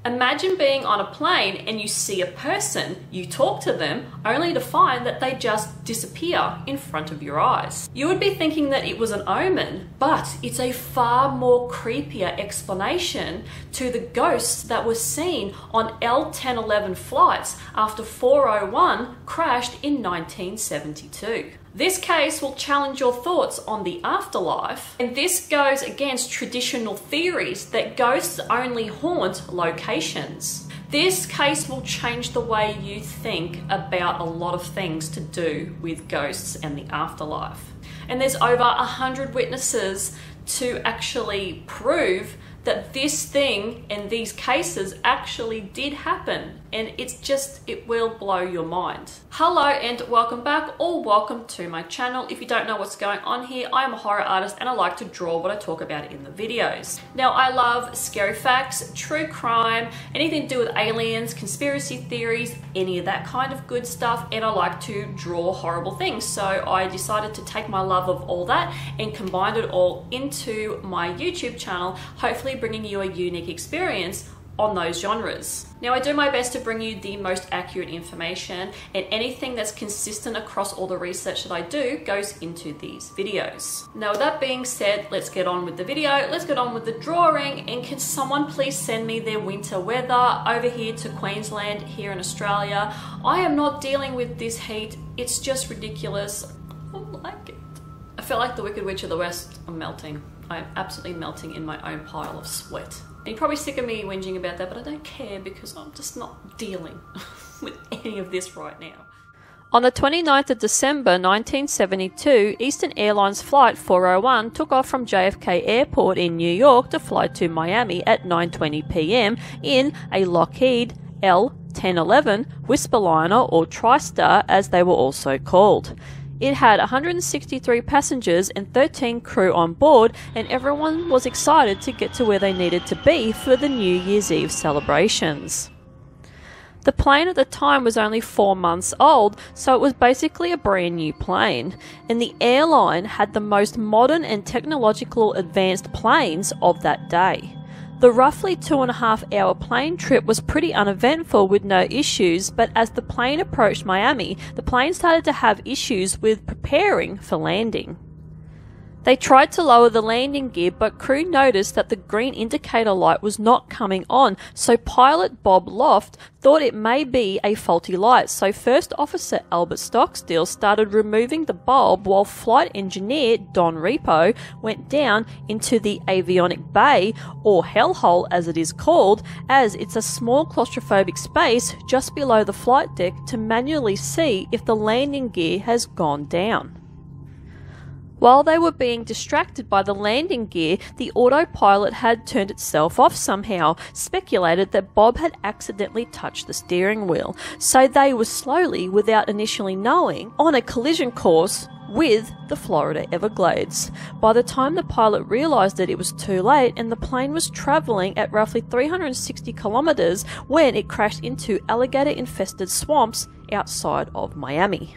Imagine being on a plane and you see a person, you talk to them, only to find that they just disappear in front of your eyes. You would be thinking that it was an omen, but it's a far more creepier explanation to the ghosts that were seen on L1011 flights after 401 crashed in 1972. This case will challenge your thoughts on the afterlife, and this goes against traditional theories that ghosts only haunt locations. This case will change the way you think about a lot of things to do with ghosts and the afterlife. And there's over 100 witnesses to actually prove that this thing and these cases actually did happen, and it will blow your mind. Hello and welcome back, or welcome to my channel. If you don't know what's going on here, I am a horror artist and I like to draw what I talk about in the videos. Now, I love scary facts, true crime, anything to do with aliens, conspiracy theories, any of that kind of good stuff, and I like to draw horrible things. So I decided to take my love of all that and combine it all into my YouTube channel, hopefully bringing you a unique experience on those genres. Now, I do my best to bring you the most accurate information, and anything that's consistent across all the research that I do goes into these videos. Now, with that being said, let's get on with the video, let's get on with the drawing, and can someone please send me their winter weather over here to Queensland here in Australia? I am not dealing with this heat, it's just ridiculous. I don't like it. I feel like the Wicked Witch of the West. I'm melting. I'm absolutely melting in my own pile of sweat. And you're probably sick of me whinging about that, but I don't care because I'm just not dealing with any of this right now. On the 29th of December 1972, Eastern Airlines Flight 401 took off from JFK Airport in New York to fly to Miami at 9:20 p.m. in a Lockheed L1011 Whisperliner, or TriStar as they were also called. It had 163 passengers and 13 crew on board, and everyone was excited to get to where they needed to be for the New Year's Eve celebrations. The plane at the time was only 4 months old, so it was basically a brand new plane, and the airline had the most modern and technological advanced planes of that day. The roughly 2.5-hour plane trip was pretty uneventful with no issues, but as the plane approached Miami, the plane started to have issues with preparing for landing. They tried to lower the landing gear, but crew noticed that the green indicator light was not coming on, so pilot Bob Loft thought it may be a faulty light, so First Officer Albert Stockstill started removing the bulb while Flight Engineer Don Repo went down into the avionic bay, or hellhole as it is called, as it's a small claustrophobic space just below the flight deck, to manually see if the landing gear has gone down. While they were being distracted by the landing gear, the autopilot had turned itself off somehow, speculated that Bob had accidentally touched the steering wheel, so they were slowly, without initially knowing, on a collision course with the Florida Everglades. By the time the pilot realized that, it was too late, and the plane was traveling at roughly 360 kilometers when it crashed into alligator-infested swamps outside of Miami.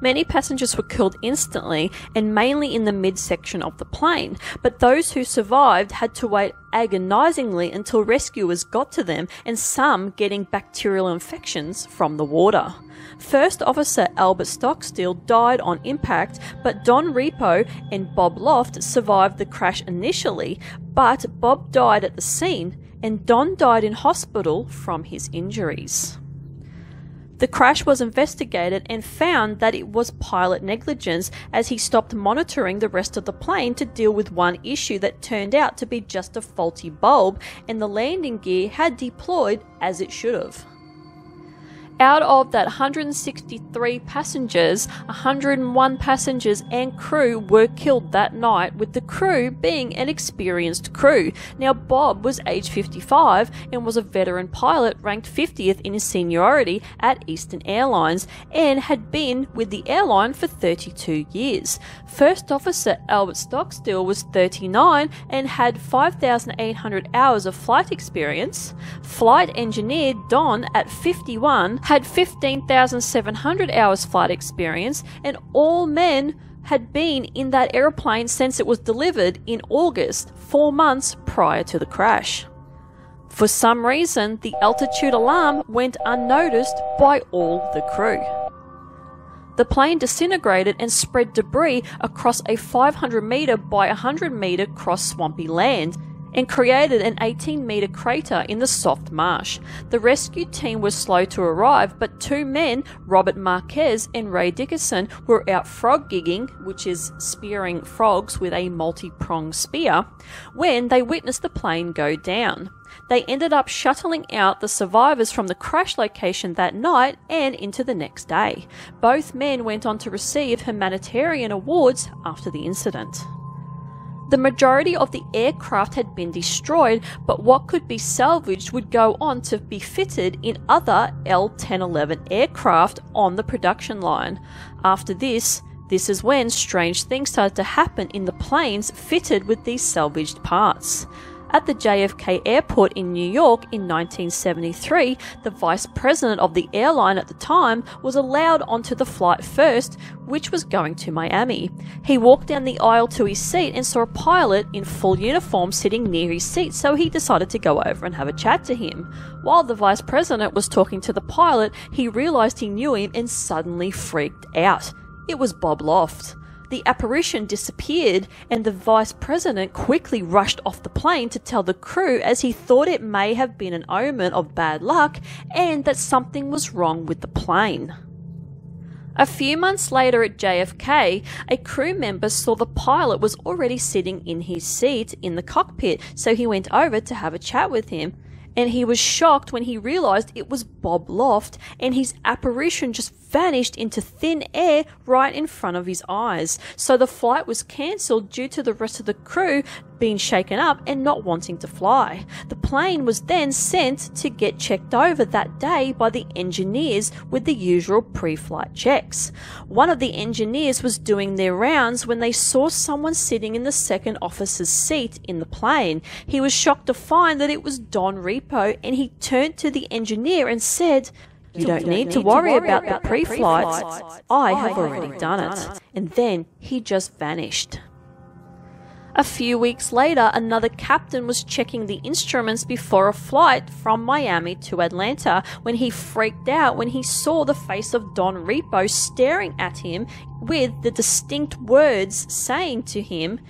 Many passengers were killed instantly, and mainly in the midsection of the plane, but those who survived had to wait agonizingly until rescuers got to them, and some getting bacterial infections from the water. First Officer Albert Stockstill died on impact, but Don Repo and Bob Loft survived the crash initially, but Bob died at the scene, and Don died in hospital from his injuries. The crash was investigated and found that it was pilot negligence, as he stopped monitoring the rest of the plane to deal with one issue that turned out to be just a faulty bulb, and the landing gear had deployed as it should have. Out of that 163 passengers, 101 passengers and crew were killed that night, with the crew being an experienced crew. Now, Bob was age 55 and was a veteran pilot ranked 50th in his seniority at Eastern Airlines, and had been with the airline for 32 years. First Officer Albert Stockstill was 39 and had 5,800 hours of flight experience. Flight Engineer Don, at 51, had 15,700 hours flight experience, and all men had been in that airplane since it was delivered in August, 4 months prior to the crash. For some reason, the altitude alarm went unnoticed by all the crew. The plane disintegrated and spread debris across a 500 metre by 100 metre cross swampy land, and created an 18-metre crater in the soft marsh. The rescue team was slow to arrive, but two men, Robert Marquez and Ray Dickerson, were out frog gigging, which is spearing frogs with a multi-pronged spear, when they witnessed the plane go down. They ended up shuttling out the survivors from the crash location that night and into the next day. Both men went on to receive humanitarian awards after the incident. The majority of the aircraft had been destroyed, but what could be salvaged would go on to be fitted in other L-1011 aircraft on the production line. After this is when strange things started to happen in the planes fitted with these salvaged parts. At the JFK airport in New York in 1973, the vice president of the airline at the time was allowed onto the flight first, which was going to Miami. He walked down the aisle to his seat and saw a pilot in full uniform sitting near his seat, so he decided to go over and have a chat to him. While the vice president was talking to the pilot, he realized he knew him and suddenly freaked out. It was Bob Loft. The apparition disappeared, and the vice president quickly rushed off the plane to tell the crew, as he thought it may have been an omen of bad luck and that something was wrong with the plane. A few months later at JFK, a crew member saw the pilot was already sitting in his seat in the cockpit, so he went over to have a chat with him. And he was shocked when he realized it was Bob Loft, and his apparition just vanished into thin air right in front of his eyes. So the flight was cancelled due to the rest of the crew being shaken up and not wanting to fly. The plane was then sent to get checked over that day by the engineers with the usual pre-flight checks. One of the engineers was doing their rounds when they saw someone sitting in the second officer's seat in the plane. He was shocked to find that it was Don Repo, and he turned to the engineer and said, "You don't need to worry about the pre-flights. I have already done it." And then he just vanished. A few weeks later, another captain was checking the instruments before a flight from Miami to Atlanta when he freaked out when he saw the face of Don Repo staring at him with the distinct words saying to him,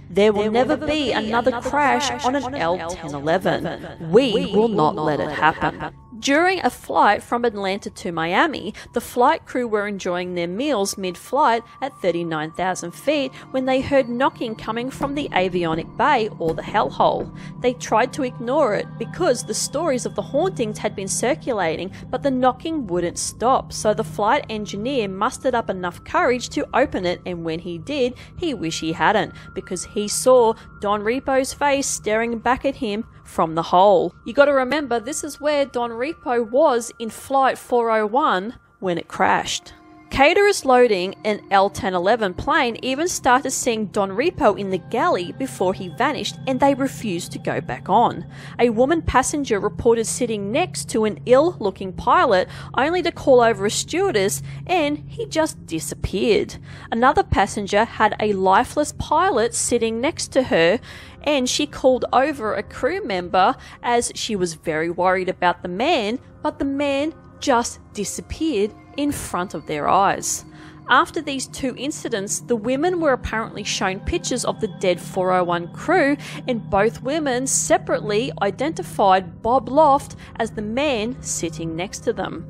"There will never be another crash on an L-1011. We will not let it happen." During a flight from Atlanta to Miami, the flight crew were enjoying their meals mid-flight at 39,000 feet when they heard knocking coming from the avionic bay, or the hellhole. They tried to ignore it because the stories of the hauntings had been circulating, but the knocking wouldn't stop, so the flight engineer mustered up enough courage to open it, and when he did, he wished he hadn't, because he saw Don Repo's face staring back at him from the hole. You gotta remember, this is where Don Repo was in Flight 401 when it crashed. Caterers loading an L-1011 plane even started seeing Don Repo in the galley before he vanished, and they refused to go back on. A woman passenger reported sitting next to an ill-looking pilot, only to call over a stewardess, and he just disappeared. Another passenger had a lifeless pilot sitting next to her, and she called over a crew member as she was very worried about the man, but the man just disappeared in front of their eyes. After these two incidents, the women were apparently shown pictures of the dead 401 crew, and both women separately identified Bob Loft as the man sitting next to them.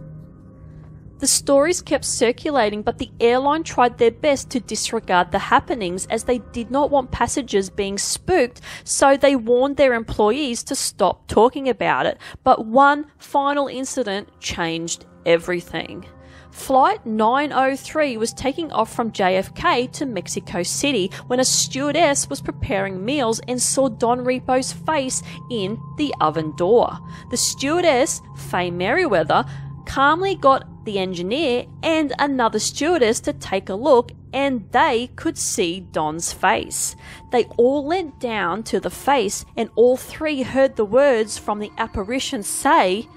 The stories kept circulating, but the airline tried their best to disregard the happenings, as they did not want passengers being spooked, so they warned their employees to stop talking about it. But one final incident changed everything. Flight 903 was taking off from JFK to Mexico City when a stewardess was preparing meals and saw Don Repo's face in the oven door. The stewardess, Faye Merriweather, calmly got the engineer and another stewardess to take a look, and they could see Don's face. They all leant down to the face, and all three heard the words from the apparition say,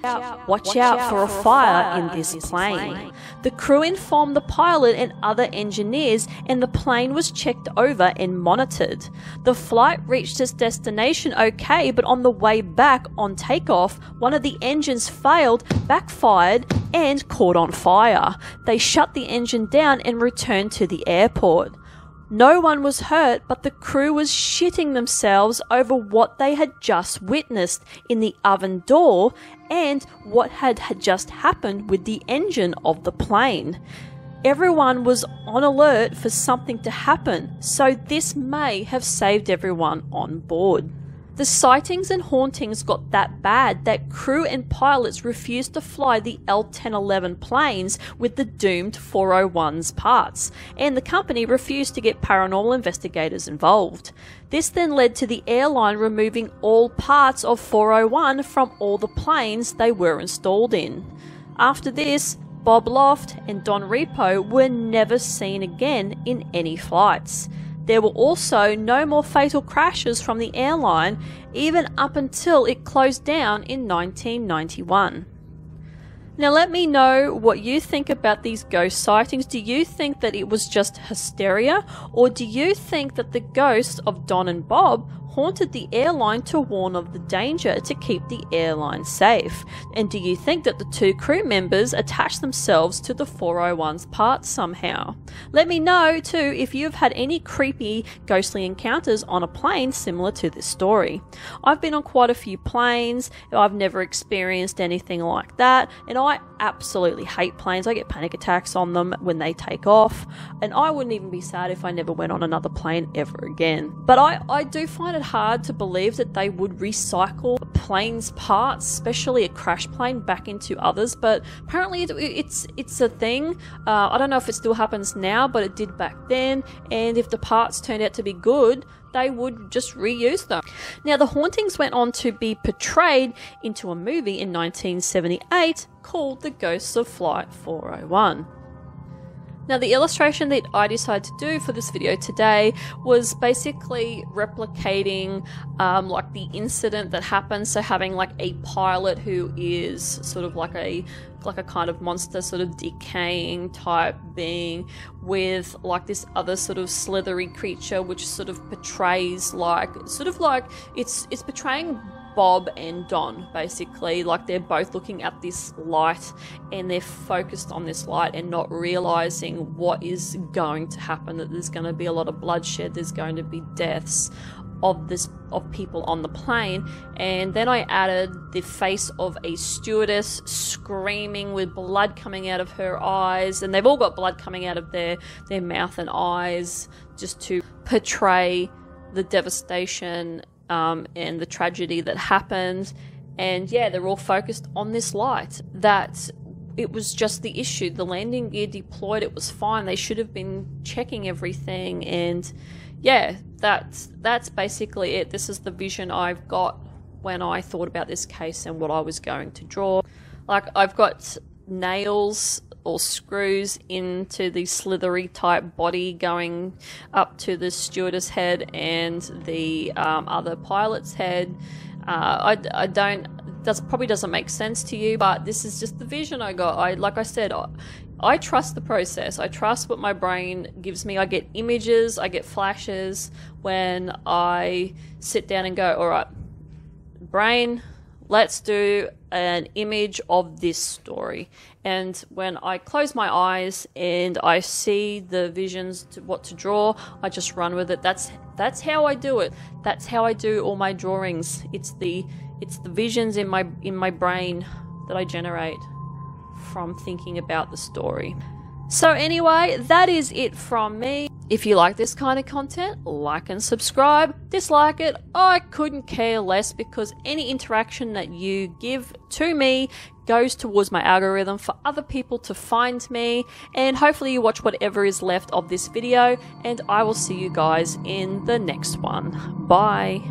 "Watch out for a fire in this plane." The crew informed the pilot and other engineers, and the plane was checked over and monitored. The flight reached its destination okay, but on the way back on takeoff, one of the engines failed, backfired, and caught on fire. They shut the engine down and returned to the airport. No one was hurt, but the crew was shitting themselves over what they had just witnessed in the oven door and what had just happened with the engine of the plane. Everyone was on alert for something to happen, so this may have saved everyone on board. The sightings and hauntings got that bad that crew and pilots refused to fly the L-1011 planes with the doomed 401's parts, and the company refused to get paranormal investigators involved. This then led to the airline removing all parts of 401 from all the planes they were installed in. After this, Bob Loft and Don Repo were never seen again in any flights. There were also no more fatal crashes from the airline, even up until it closed down in 1991. Now let me know what you think about these ghost sightings. Do you think that it was just hysteria, or do you think that the ghosts of Don and Bob haunted the airline to warn of the danger to keep the airline safe? And do you think that the two crew members attached themselves to the 401's parts somehow? Let me know too if you've had any creepy ghostly encounters on a plane similar to this story. I've been on quite a few planes. I've never experienced anything like that, and I absolutely hate planes. I get panic attacks on them when they take off, and I wouldn't even be sad if I never went on another plane ever again. But I do find it hard to believe that they would recycle planes' parts, especially a crash plane, back into others, but apparently it's a thing. I don't know if it still happens now, but it did back then, and if the parts turned out to be good, they would just reuse them. Now, the hauntings went on to be portrayed into a movie in 1978 called The Ghosts of Flight 401. Now, the illustration that I decided to do for this video today was basically replicating like the incident that happened. So having like a pilot who is sort of like a kind of monster, sort of decaying type being, with like this other sort of slithery creature which sort of portrays like it's portraying Bob and Don, basically. Like, they're both looking at this light and they're focused on this light and not realizing what is going to happen, that there's going to be a lot of bloodshed, there's going to be deaths of people on the plane. And then I added the face of a stewardess screaming with blood coming out of her eyes, and they've all got blood coming out of their mouth and eyes, just to portray the devastation and the tragedy that happened. And yeah, they're all focused on this light. That it was just the issue. The landing gear deployed, it was fine. They should have been checking everything. And yeah, that's basically it. This is the vision I've got when I thought about this case and what I was going to draw. Like, I've got nails or screws into the slithery type body going up to the stewardess head and the other pilot's head. That probably doesn't make sense to you, but this is just the vision I got. Like I said, I trust the process. I trust what my brain gives me. I get images, I get flashes when I sit down and go, all right, brain, let's do an image of this story. And when I close my eyes and I see the visions to what to draw, I just run with it. That's how I do it. That's how I do all my drawings. It's the visions in my brain that I generate from thinking about the story. So anyway, that is it from me. If you like this kind of content, like and subscribe. Dislike it, I couldn't care less, because any interaction that you give to me goes towards my algorithm for other people to find me. And hopefully you watch whatever is left of this video, and I will see you guys in the next one. Bye.